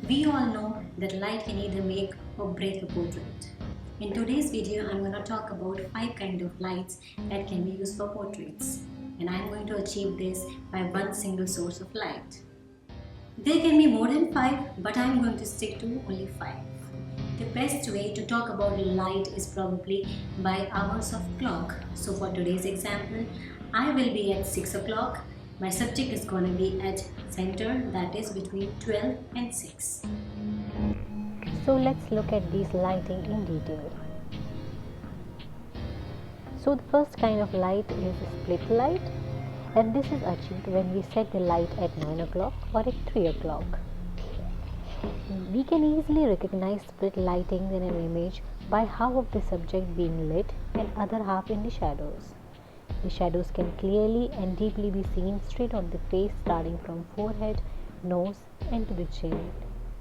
We all know that light can either make or break a portrait. In today's video, I'm going to talk about 5 kind of lights that can be used for portraits. And I'm going to achieve this by one single source of light. There can be more than 5, but I'm going to stick to only 5. The best way to talk about light is probably by hours of clock. So for today's example, I will be at 6 o'clock. My subject is going to be at center, that is between 12 and 6. So let's look at these lighting in detail. So the first kind of light is split light, and this is achieved when we set the light at 9 o'clock or at 3 o'clock. We can easily recognize split lighting in an image by half of the subject being lit and other half in the shadows. The shadows can clearly and deeply be seen straight on the face, starting from forehead, nose and to the chin.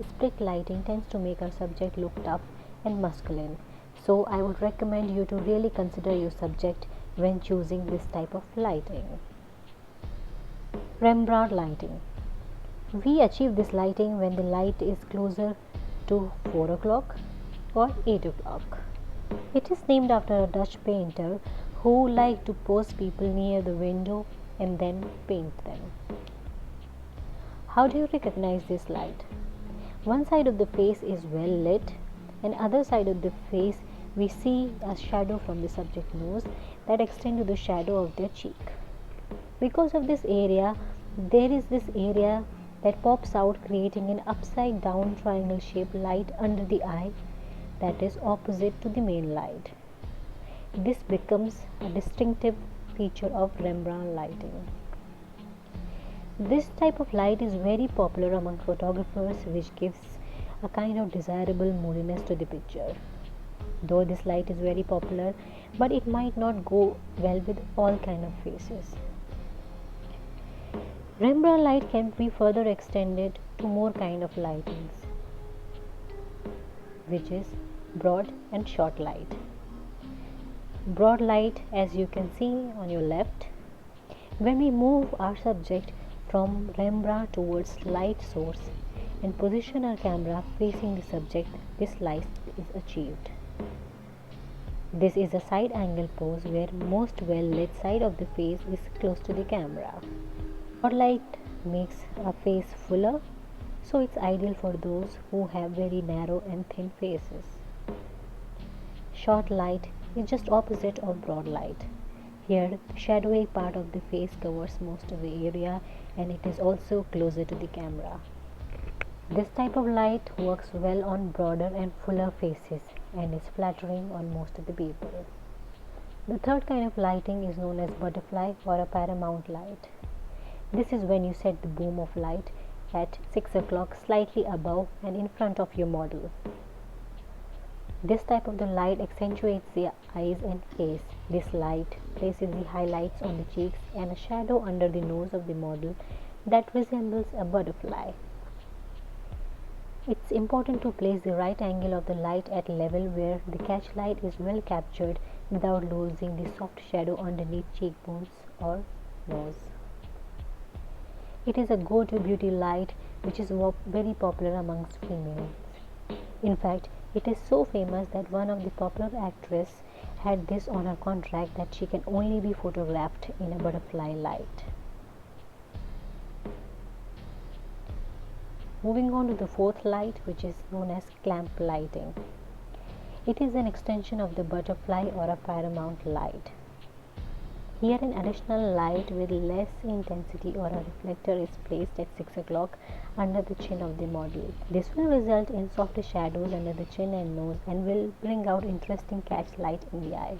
Split lighting tends to make our subject look tough and masculine, so I would recommend you to really consider your subject when choosing this type of lighting. Rembrandt lighting. We achieve this lighting when the light is closer to 4 o'clock or 8 o'clock. It is named after a Dutch painter who liked to pose people near the window and then paint them. How do you recognize this light? One side of the face is well lit, and other side of the face we see a shadow from the subject nose that extends to the shadow of their cheek. Because of this area, there is this area that pops out, creating an upside down triangle shaped light under the eye that is opposite to the main light. This becomes a distinctive feature of Rembrandt lighting. This type of light is very popular among photographers, which gives a kind of desirable moodiness to the picture. Though this light is very popular, but it might not go well with all kind of faces. Rembrandt light can be further extended to more kind of lightings, which is broad and short light. Broad light, as you can see on your left, when we move our subject from Rembrandt towards light source and position our camera facing the subject, this light is achieved. This is a side angle pose where most well lit side of the face is close to the camera. Broad light makes a face fuller, so it's ideal for those who have very narrow and thin faces. Short light is just opposite of broad light. Here, the shadowy part of the face covers most of the area, and it is also closer to the camera. This type of light works well on broader and fuller faces and is flattering on most of the people. The third kind of lighting is known as butterfly or a paramount light. This is when you set the boom of light at 6 o'clock slightly above and in front of your model. This type of the light accentuates the eyes and face. This light places the highlights on the cheeks and a shadow under the nose of the model that resembles a butterfly. It's important to place the right angle of the light at level where the catch light is well captured without losing the soft shadow underneath cheekbones or nose. It is a go-to beauty light which is very popular amongst females. In fact, it is so famous that one of the popular actresses had this on her contract that she can only be photographed in a butterfly light. Moving on to the fourth light, which is known as clamp lighting. It is an extension of the butterfly or a paramount light. Here an additional light with less intensity or a reflector is placed at 6 o'clock under the chin of the model. This will result in softer shadows under the chin and nose and will bring out interesting catch light in the eye.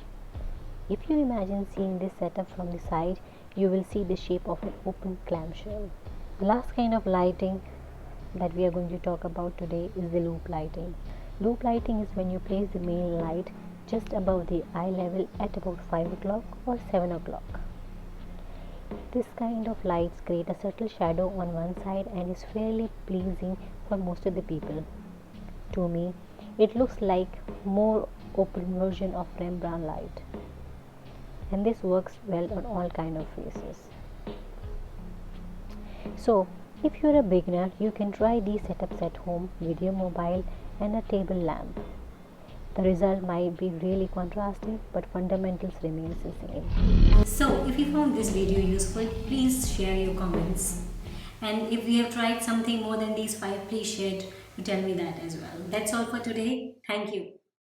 If you imagine seeing this setup from the side, you will see the shape of an open clamshell. The last kind of lighting that we are going to talk about today is the loop lighting. Loop lighting is when you place the main light just above the eye level at about 5 o'clock or 7 o'clock. This kind of lights create a subtle shadow on one side and is fairly pleasing for most of the people. To me, it looks like more open version of Rembrandt light, and this works well on all kind of faces. So If you're a beginner, you can try these setups at home with your mobile and a table lamp. The result might be really contrasting, but fundamentals remains the same. So if you found this video useful, please share your comments. And if we have tried something more than these 5, please share to tell me that as well. That's all for today. Thank you.